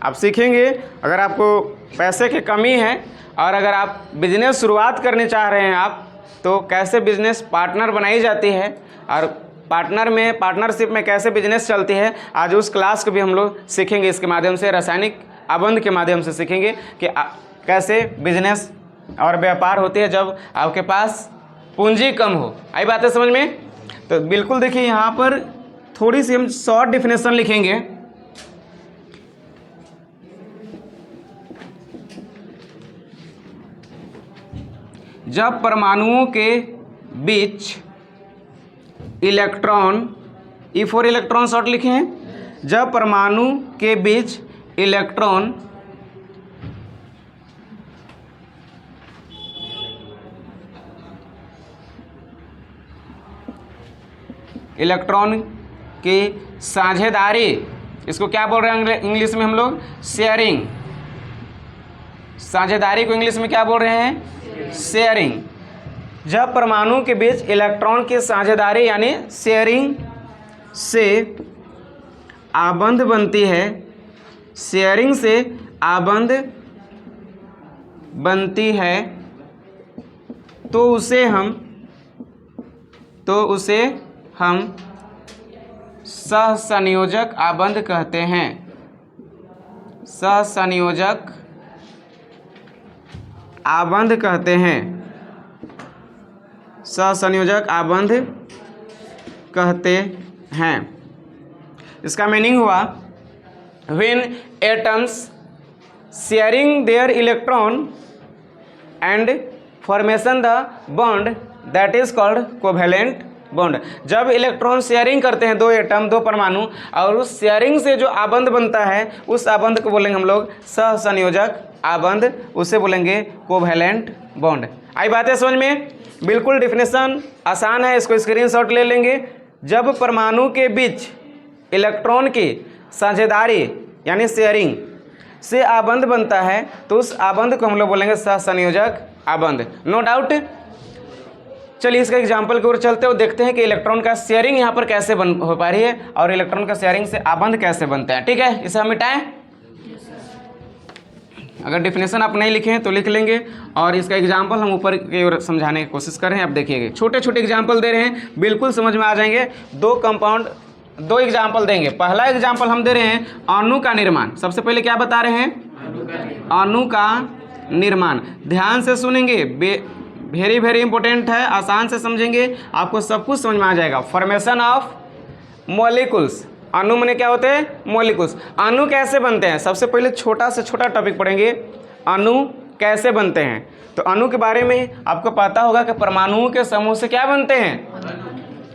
आप सीखेंगे, अगर आपको पैसे की कमी है और अगर आप बिजनेस शुरुआत करने चाह रहे हैं आप, तो कैसे बिजनेस पार्टनर बनाई जाती है और पार्टनरशिप में कैसे बिजनेस चलती है, आज उस क्लास को भी हम लोग सीखेंगे। इसके माध्यम से रासायनिक आबंध के माध्यम से सीखेंगे कि कैसे बिजनेस और व्यापार होती है जब आपके पास पूंजी कम हो। आई बात है समझ में। तो बिल्कुल देखिए, यहाँ पर थोड़ी सी हम शॉर्ट डिफिनेशन लिखेंगे। जब परमाणुओं के बीच electron, E for electron short लिखे हैं, जब परमाणु के बीच इलेक्ट्रॉन की साझेदारी, इसको क्या बोल रहे हैं इंग्लिश में हम लोग, शेयरिंग। साझेदारी को इंग्लिश में क्या बोल रहे हैं, शेयरिंग। जब परमाणु के बीच इलेक्ट्रॉन की साझेदारी यानी शेयरिंग से आबंध बनती है, शेयरिंग से आबंध बनती है, तो उसे हम सहसंयोजक आबंध कहते हैं। सहसंयोजक आबंध कहते हैं, सहसंयोजक आबंध कहते हैं। इसका मीनिंग हुआ when atoms sharing their electron and formation the bond that is called covalent bond. जब इलेक्ट्रॉन शेयरिंग करते हैं, दो एटम, दो परमाणु, और उस शेयरिंग से जो आबंध बनता है, उस आबंध को बोलेंगे हम लोग सहसंयोजक आबंध, उसे बोलेंगे कोवेलेंट बॉन्ड। आई बातें समझ में? बिल्कुल डेफिनेशन आसान है, इसको स्क्रीनशॉट ले लेंगे। जब परमाणु के बीच इलेक्ट्रॉन की साझेदारी यानी शेयरिंग से आबंध बनता है, तो उस आबंध को हम लोग बोलेंगे सहसंयोजक आबंध। No doubt. चलिए इसका एग्जाम्पल की ओर चलते हैं और देखते हैं कि इलेक्ट्रॉन का शेयरिंग यहाँ पर कैसे हो पा रही है और इलेक्ट्रॉन का शेयरिंग से आबंध कैसे बनते हैं। ठीक है, इसे हम मिटाएं। अगर डेफिनेशन आप नहीं लिखे हैं तो लिख लेंगे और इसका एग्जाम्पल हम ऊपर की ओर समझाने की कोशिश कर रहे हैं। आप देखिएगा, छोटे छोटे एग्जाम्पल दे रहे हैं, बिल्कुल समझ में आ जाएंगे। दो एग्जाम्पल देंगे। पहला एग्जाम्पल हम दे रहे हैं अणु का निर्माण। सबसे पहले क्या बता रहे हैं, अणु का निर्माण। ध्यान से सुनेंगे, वेरी वेरी इंपॉर्टेंट है, आसान से समझेंगे, आपको सब कुछ समझ में आ जाएगा। फॉर्मेशन ऑफ मॉलिक्यूल्स, अणु में क्या होते हैं, मॉलिक्यूल्स। अणु कैसे बनते हैं, सबसे पहले छोटा से छोटा टॉपिक पढ़ेंगे, अणु कैसे बनते हैं। तो अणु के बारे में आपको पता होगा कि परमाणुओं के समूह से क्या बनते हैं,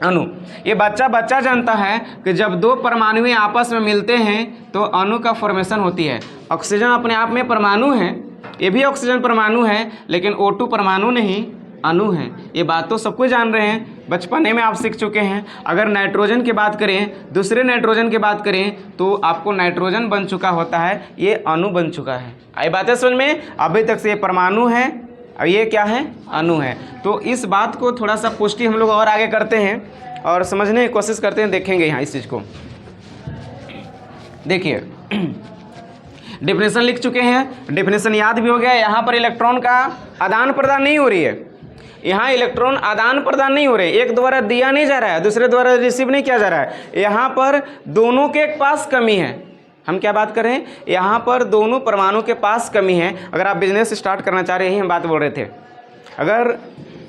अणु। ये बच्चा जानता है कि जब दो परमाणु आपस में मिलते हैं तो अणु का फॉर्मेशन होती है। ऑक्सीजन अपने आप में परमाणु है, ये भी ऑक्सीजन परमाणु है, लेकिन O2 परमाणु नहीं, अणु है। ये बात तो सबको जान रहे हैं, बचपने में आप सीख चुके हैं। अगर नाइट्रोजन की बात करें, दूसरे नाइट्रोजन की बात करें, तो आपको नाइट्रोजन बन चुका होता है, ये अणु बन चुका है। आई बातें समझ में? अभी तक से ये परमाणु है और ये क्या है, अणु है। तो इस बात को थोड़ा सा पुष्टि हम लोग और आगे करते हैं और समझने की कोशिश करते हैं, देखेंगे यहाँ इस चीज़ को। देखिए डेफिनेशन लिख चुके हैं, डेफिनेशन याद भी हो गया। यहाँ पर इलेक्ट्रॉन का आदान प्रदान नहीं हो रही है, यहाँ इलेक्ट्रॉन आदान प्रदान नहीं हो रहे, एक द्वारा दिया नहीं जा रहा है, दूसरे द्वारा रिसीव नहीं किया जा रहा है। यहाँ पर दोनों के पास कमी है। हम क्या बात कर रहे हैं, यहाँ पर दोनों परमाणु के पास कमी है। अगर आप बिजनेस स्टार्ट करना चाह रहे हैं, हम बात बोल रहे थे, अगर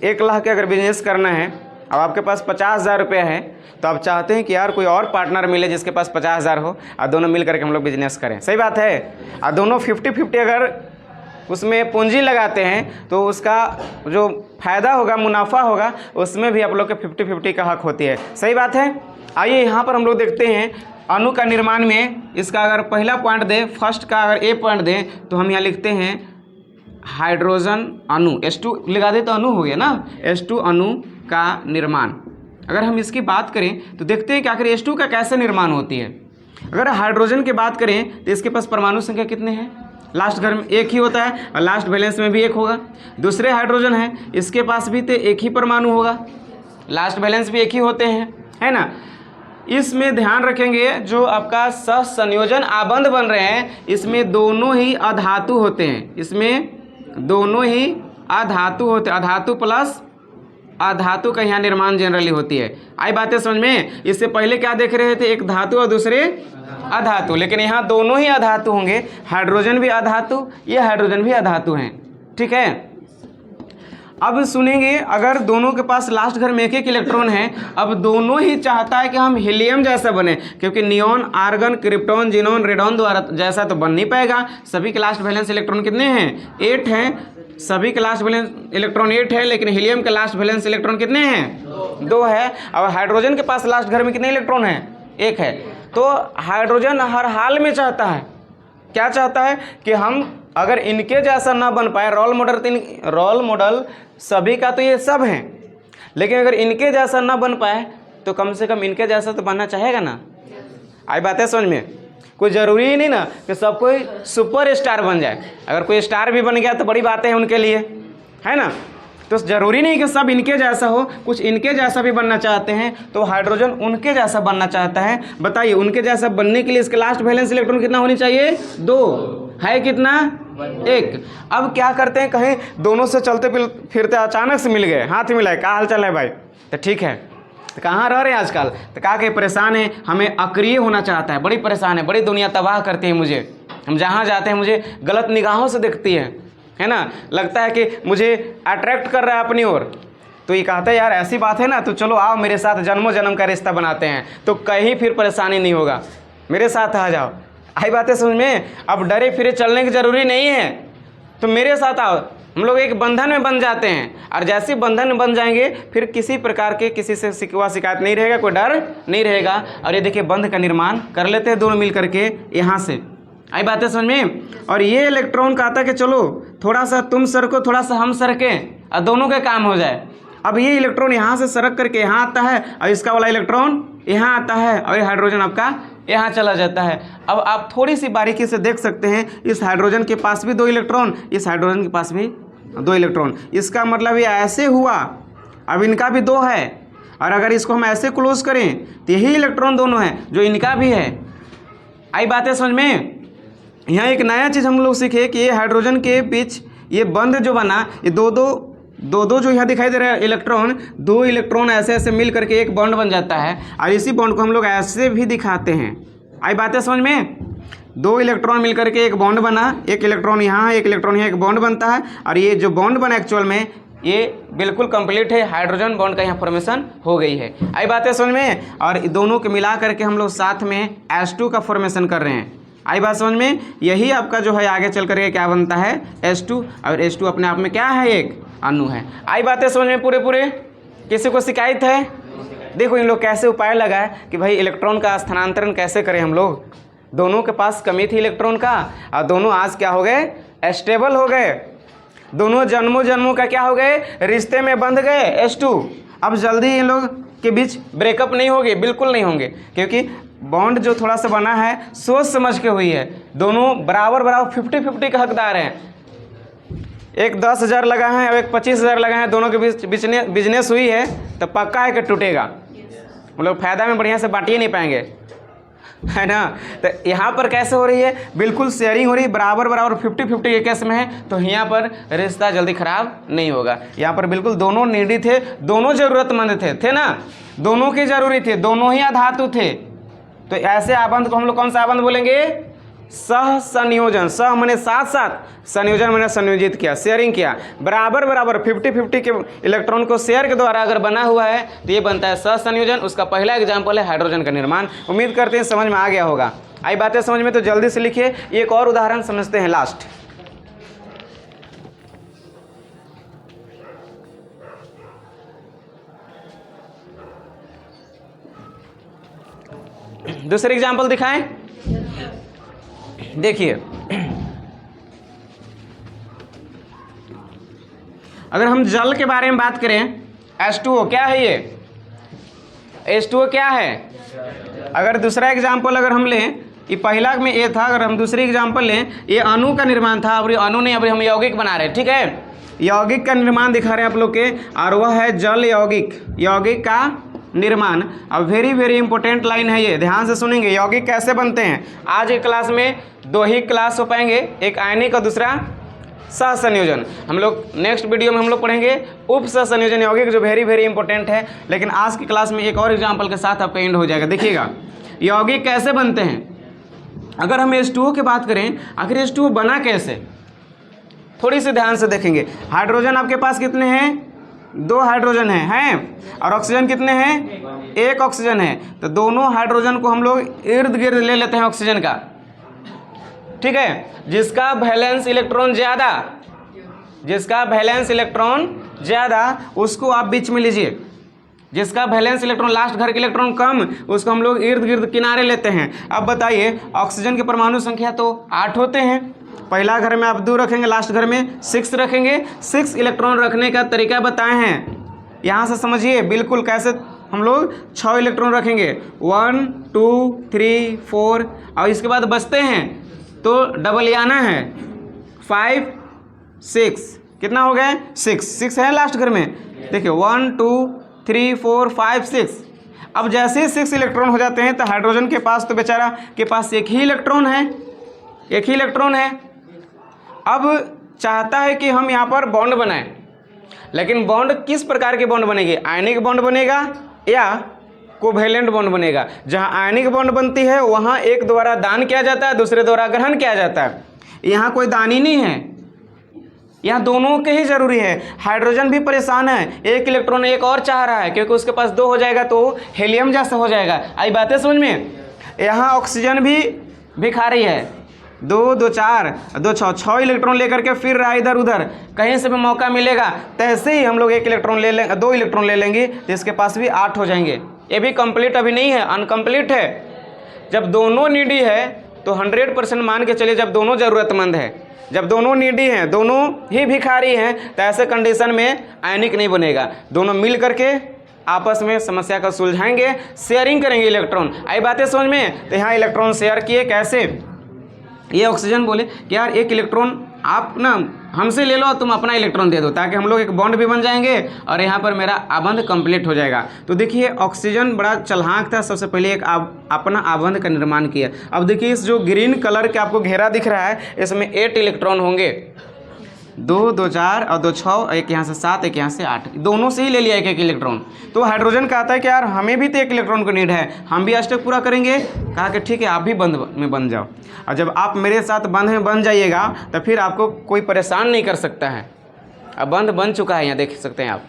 1 लाख के अगर बिजनेस करना है, अब आपके पास 50,000 रुपये है, तो आप चाहते हैं कि यार कोई और पार्टनर मिले जिसके पास 50,000 हो और दोनों मिल करके हम लोग बिजनेस करें। सही बात है। और दोनों 50-50 अगर उसमें पूंजी लगाते हैं तो उसका जो फ़ायदा होगा, मुनाफा होगा, उसमें भी आप लोग के 50-50 का हक होती है। सही बात है। आइए यहाँ पर हम लोग देखते हैं अणु का निर्माण में। इसका अगर पहला पॉइंट दें, फर्स्ट का अगर ए पॉइंट दें, तो हम यहाँ लिखते हैं हाइड्रोजन अणु, H2 लगा दे तो अणु हो गया ना, H2 अणु का निर्माण। अगर हम इसकी बात करें तो देखते हैं कि आखिर H2 का कैसे निर्माण होती है। अगर हाइड्रोजन की बात करें तो इसके पास परमाणु संख्या कितने हैं, लास्ट घर में एक ही होता है और लास्ट वैलेंस में भी एक होगा। दूसरे हाइड्रोजन है, इसके पास भी तो एक ही परमाणु होगा, लास्ट वैलेंस भी एक ही होते हैं, है ना। इसमें ध्यान रखेंगे जो आपका सहसंयोजन आबंध बन रहे हैं, इसमें दोनों ही अधातु होते हैं, इसमें दोनों ही अधातु होते हैं। अधातु प्लस अधातु का यहाँ निर्माण जनरली होती है। आई बातें समझ में? इससे पहले क्या देख रहे थे, एक धातु और दूसरे अधातु, लेकिन यहाँ दोनों ही अधातु होंगे। हाइड्रोजन भी अधातु, ये हाइड्रोजन भी अधातु हैं। ठीक है। अब सुनेंगे, अगर दोनों के पास लास्ट घर में एक एक इलेक्ट्रॉन है, अब दोनों ही चाहता है कि हम हीलियम जैसा बने, क्योंकि neon, argon, krypton, xenon, radon द्वारा जैसा तो बन नहीं पाएगा। सभी के लास्ट वैलेंस इलेक्ट्रॉन कितने हैं, 8 हैं। सभी के लास्ट वैलेंस इलेक्ट्रॉन 8 है, लेकिन हीलियम के लास्ट वैलेंस इलेक्ट्रॉन कितने हैं? 2 है। और हाइड्रोजन के पास लास्ट घर में कितने इलेक्ट्रॉन हैं? 1 है। तो हाइड्रोजन हर हाल में चाहता है, क्या चाहता है कि हम अगर इनके जैसा ना बन पाए, रोल मॉडल सभी का तो ये सब हैं, लेकिन अगर इनके जैसा ना बन पाए तो कम से कम इनके जैसा तो बनना चाहेगा ना। आई बात है समझ में? कोई ज़रूरी ही नहीं ना कि सब कोई सुपर स्टार बन जाए। अगर कोई स्टार भी बन गया तो बड़ी बात है उनके लिए, है ना। तो ज़रूरी नहीं कि सब इनके जैसा हो, कुछ इनके जैसा भी बनना चाहते हैं, तो हाइड्रोजन उनके जैसा बनना चाहता है। बताइए उनके जैसा बनने के लिए इसके लास्ट वैलेंस इलेक्ट्रॉन कितना होनी चाहिए? 2 है, कितना? 1। अब क्या करते हैं, कहीं दोनों से चलते फिरते अचानक से मिल गए, हाथ मिलाए, क्या हाल चाल है भाई? तो ठीक है, तो कहाँ रह रहे हैं आजकल? तो कहा कि परेशान है, हमें अक्रिय होना चाहता है, बड़ी परेशान है, बड़ी दुनिया तबाह करती है मुझे, हम जहाँ जाते हैं मुझे गलत निगाहों से देखती है ना, लगता है कि मुझे अट्रैक्ट कर रहा है अपनी ओर। तो ये कहता है यार ऐसी बात है ना, तो चलो आओ मेरे साथ जन्मों जन्म का रिश्ता बनाते हैं, तो कहीं फिर परेशानी नहीं होगा, मेरे साथ आ जाओ। आई बातें समझ में? अब डरे फिरे चलने की ज़रूरी नहीं है, तो मेरे साथ आओ, हम लोग एक बंधन में बन जाते हैं। और जैसे बंधन में बन जाएंगे फिर किसी प्रकार के किसी से शिकवा शिकायत नहीं रहेगा, कोई डर नहीं रहेगा। और ये देखिए बंध का निर्माण कर लेते हैं दोनों मिल करके यहाँ से। आई बातें समझ में? और ये इलेक्ट्रॉन कहता है कि चलो थोड़ा सा तुम सरको, थोड़ा सा हम सरकें, और दोनों का काम हो जाए। अब ये इलेक्ट्रॉन यहाँ से सरक करके यहाँ आता है, और इसका वाला इलेक्ट्रॉन यहाँ आता है, और ये हाइड्रोजन आपका यहाँ चला जाता है। अब आप थोड़ी सी बारीकी से देख सकते हैं, इस हाइड्रोजन के पास भी 2 इलेक्ट्रॉन, इस हाइड्रोजन के पास भी 2 इलेक्ट्रॉन। इसका मतलब ये ऐसे हुआ, अब इनका भी 2 है, और अगर इसको हम ऐसे क्लोज करें तो यही इलेक्ट्रॉन दोनों हैं जो इनका भी है। आई बातें समझ में? यहाँ एक नया चीज़ हम लोग सीखे कि ये हाइड्रोजन के बीच ये बंध जो बना, ये दो जो यहाँ दिखाई दे रहा है इलेक्ट्रॉन, 2 इलेक्ट्रॉन ऐसे ऐसे मिल करके एक बॉन्ड बन जाता है, और इसी बॉन्ड को हम लोग ऐसे भी दिखाते हैं। आई बातें समझ में? 2 इलेक्ट्रॉन मिल करके एक बॉन्ड बना, एक इलेक्ट्रॉन यहाँ, एक इलेक्ट्रॉन यहाँ, एक बॉन्ड बनता है, और ये जो बॉन्ड बना एक्चुअल में ये बिल्कुल कंप्लीट है, हाइड्रोजन बॉन्ड का यहाँ फॉर्मेशन हो गई है। आई बातें समझ में? और दोनों को मिला करके हम लोग साथ में H2 का फॉर्मेशन कर रहे हैं। आई बात समझ में? यही आपका जो है आगे चल करके क्या बनता है? H2। और H2 अपने आप में क्या है? एक अणु है। आई बातें समझ में पूरे? किसी को शिकायत है? देखो इन लोग कैसे उपाय लगाए कि भाई इलेक्ट्रॉन का स्थानांतरण कैसे करें हम लोग। दोनों के पास कमी थी इलेक्ट्रॉन का, और दोनों आज क्या हो गए? स्टेबल हो गए, दोनों जन्मों का क्या हो गए? रिश्ते में बंध गए H2। अब जल्दी इन लोग के बीच ब्रेकअप नहीं होगी, बिल्कुल नहीं होंगे, क्योंकि बॉन्ड जो थोड़ा सा बना है सोच समझ के हुई है, दोनों बराबर 50-50 का हकदार हैं। एक 10,000 लगा है और एक 25,000 लगा है, दोनों के बीच बिजनेस हुई है तो पक्का है कि टूटेगा, हम लोग फायदा में बढ़िया से बांट ही नहीं पाएंगे, है ना। तो यहाँ पर कैसे हो रही है? बिल्कुल शेयरिंग हो रही है, बराबर 50-50 के केस में है, तो यहाँ पर रिश्ता जल्दी खराब नहीं होगा। यहाँ पर बिल्कुल दोनों नीडी थे, दोनों ज़रूरतमंद थे ना, दोनों की जरूरी थे, दोनों ही अधातु थे। तो ऐसे आबंध को हम लोग कौन सा आबंध बोलेंगे? सह संयोजन। सह मैंने साथ साथ, संयोजन मैंने संयोजित किया, शेयरिंग किया, बराबर 50-50 के इलेक्ट्रॉन को शेयर के द्वारा अगर बना हुआ है तो ये बनता है सह संयोजन। उसका पहला एग्जाम्पल है हाइड्रोजन का निर्माण। उम्मीद करते हैं समझ में आ गया होगा। आई बातें समझ में? तो जल्दी से लिखिए, एक और उदाहरण समझते हैं लास्ट। दूसरे एग्जाम्पल दिखाएं। देखिए अगर हम जल के बारे में बात करें, H2O क्या है? ये H2O क्या है? अगर दूसरा एग्जाम्पल अगर हम लें, ये पहला में ये था, अगर हम दूसरी एग्जाम्पल लें, ये अणु का निर्माण था, अब ये अणु नहीं, अब हम यौगिक बना रहे हैं, ठीक है। यौगिक का निर्माण दिखा रहे हैं आप लोग के, और वह है जल यौगिक, यौगिक का निर्माण। अब वेरी इंपॉर्टेंट लाइन है ये, ध्यान से सुनेंगे। यौगिक कैसे बनते हैं? आज एक क्लास में 2 ही क्लास हो पाएंगे, एक आयनिक और दूसरा सह संयोजन। हम लोग नेक्स्ट वीडियो में हम लोग पढ़ेंगे उप सह संयोजन यौगिक, जो वेरी इंपॉर्टेंट है। लेकिन आज की क्लास में एक और एग्जाम्पल के साथ आपका एंड हो जाएगा। देखिएगा यौगिक कैसे बनते हैं। अगर हम H2O की बात करें, आखिर H2O बना कैसे, थोड़ी सी ध्यान से देखेंगे। हाइड्रोजन आपके पास कितने हैं? 2 हाइड्रोजन हैं, और ऑक्सीजन कितने हैं? 1 ऑक्सीजन है। तो दोनों हाइड्रोजन को हम लोग इर्द गिर्द ले लेते हैं ऑक्सीजन का, ठीक है। जिसका वैलेंस इलेक्ट्रॉन ज़्यादा, जिसका वैलेंस इलेक्ट्रॉन ज़्यादा उसको आप बीच में लीजिए, जिसका वैलेंस इलेक्ट्रॉन लास्ट घर के इलेक्ट्रॉन कम उसको हम लोग इर्द गिर्द किनारे लेते हैं। अब बताइए ऑक्सीजन की परमाणु संख्या तो 8 होते हैं, पहला घर में आप 2 रखेंगे, लास्ट घर में 6 रखेंगे। 6 इलेक्ट्रॉन रखने का तरीका बताए हैं, यहाँ से समझिए बिल्कुल कैसे हम लोग 6 इलेक्ट्रॉन रखेंगे, 1 2 3 4 और इसके बाद बचते हैं तो डबल आना है 5 6, कितना हो गया 6 है लास्ट घर में, देखिए 1 2 3 4 5 6। अब जैसे ही 6 इलेक्ट्रॉन हो जाते हैं तो हाइड्रोजन के पास तो बेचारा के पास एक ही इलेक्ट्रॉन है, अब चाहता है कि हम यहाँ पर बॉन्ड बनाएं, लेकिन बॉन्ड किस प्रकार के बॉन्ड बनेंगे, आयनिक बॉन्ड बनेगा या कोवैलेंट बॉन्ड बनेगा। जहाँ आयनिक बॉन्ड बनती है वहाँ एक द्वारा दान किया जाता है, दूसरे द्वारा ग्रहण किया जाता है। यहाँ कोई दान ही नहीं है, यहाँ दोनों के ही जरूरी है। हाइड्रोजन भी परेशान है, एक इलेक्ट्रॉन एक और चाह रहा है क्योंकि उसके पास 2 हो जाएगा तो हीलियम जैसा हो जाएगा। आई बातें समझ में। यहाँ ऑक्सीजन भी भिखारी है, 2 2 4 2 6 इलेक्ट्रॉन लेकर के फिर रहा इधर उधर, कहीं से भी मौका मिलेगा तैसे ही हम लोग 1 इलेक्ट्रॉन ले लेंगे, 2 इलेक्ट्रॉन ले लेंगे तो इसके पास भी 8 हो जाएंगे। ये भी कंप्लीट अभी नहीं है, अनकम्प्लीट है। जब दोनों नीडी है तो 100% मान के चलिए, जब दोनों ज़रूरतमंद है, जब दोनों नीडी हैं, दोनों ही भिखारी हैं, तो ऐसे कंडीशन में आयनिक नहीं बनेगा। दोनों मिल करके आपस में समस्या का सुलझाएंगे, शेयरिंग करेंगे इलेक्ट्रॉन। आई बातें समझ में। तो यहाँ इलेक्ट्रॉन शेयर किए कैसे, ये ऑक्सीजन बोले कि यार 1 इलेक्ट्रॉन आप ना हमसे ले लो, तुम अपना इलेक्ट्रॉन दे दो, ताकि हम लोग एक बॉन्ड भी बन जाएंगे और यहाँ पर मेरा आबंध कंप्लीट हो जाएगा। तो देखिए ऑक्सीजन बड़ा चालाक था, सबसे पहले एक अपना आबंध का निर्माण किया। अब देखिए इस जो ग्रीन कलर के आपको घेरा दिख रहा है इसमें 8 इलेक्ट्रॉन होंगे, 2 2 4 और 2 6, एक यहाँ से 7 एक यहाँ से 8, दोनों से ही ले लिया एक इलेक्ट्रॉन। तो हाइड्रोजन कहता है कि यार हमें भी तो 1 इलेक्ट्रॉन को नीड है, हम भी अष्टक पूरा करेंगे। कहा कि ठीक है आप भी बंध में बन जाओ, और जब आप मेरे साथ बंध में बन जाइएगा तो फिर आपको कोई परेशान नहीं कर सकता है। अब बंध बन चुका है, यहाँ देख सकते हैं आप।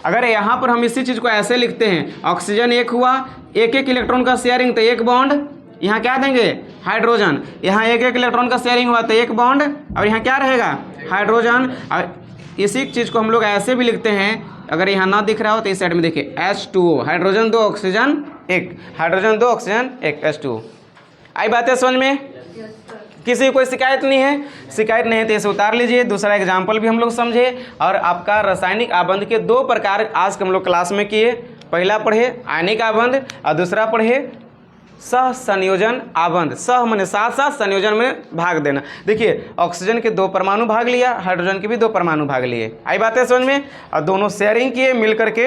अगर यहाँ पर हम इसी चीज़ को ऐसे लिखते हैं, ऑक्सीजन 1 हुआ, 1 इलेक्ट्रॉन का शेयरिंग तो 1 बॉन्ड, यहाँ क्या देंगे हाइड्रोजन, यहाँ 1 इलेक्ट्रॉन का शेयरिंग हुआ तो 1 बॉन्ड, और यहाँ क्या रहेगा हाइड्रोजन। और इसी चीज़ को हम लोग ऐसे भी लिखते हैं, अगर यहाँ ना दिख रहा हो तो इस साइड में देखिए H2O, hydrogen 2 oxygen 1, hydrogen 2 oxygen 1 H2O। आई बातें समझ में, किसी कोई शिकायत नहीं है, शिकायत नहीं है तो इसे उतार लीजिए। दूसरा एग्जाम्पल भी हम लोग समझे, और आपका रासायनिक आबंध के 2 प्रकार आज के हम लोग क्लास में किए। पहला पढ़े आयनिक आबंध और दूसरा पढ़े सह संयोजन आबंध। सह माने साथ साथ, संयोजन में भाग देना। देखिए ऑक्सीजन के 2 परमाणु भाग लिया, हाइड्रोजन के भी 2 परमाणु भाग लिए। आई बातें समझ में। और दोनों शेयरिंग किए, मिल करके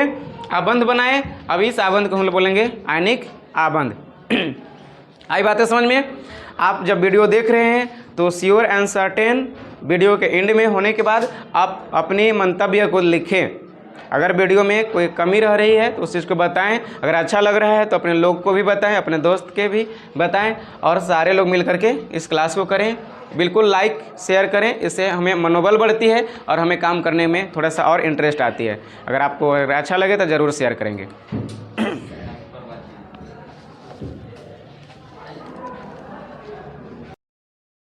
आबंध बनाए। अब इस आबंध को हम लोग बोलेंगे आयनिक आबंध। आई बातें समझ में। आप जब वीडियो देख रहे हैं तो श्योर एंड सर्टेन वीडियो के एंड में होने के बाद आप अपने मंतव्य को लिखें। अगर वीडियो में कोई कमी रह रही है तो उस चीज़ को बताएं, अगर अच्छा लग रहा है तो अपने लोग को भी बताएं, अपने दोस्त के भी बताएं, और सारे लोग मिल करके इस क्लास को करें। बिल्कुल लाइक शेयर करें, इससे हमें मनोबल बढ़ती है और हमें काम करने में थोड़ा सा और इंटरेस्ट आती है। अगर आपको अच्छा लगे तो ज़रूर शेयर करेंगे।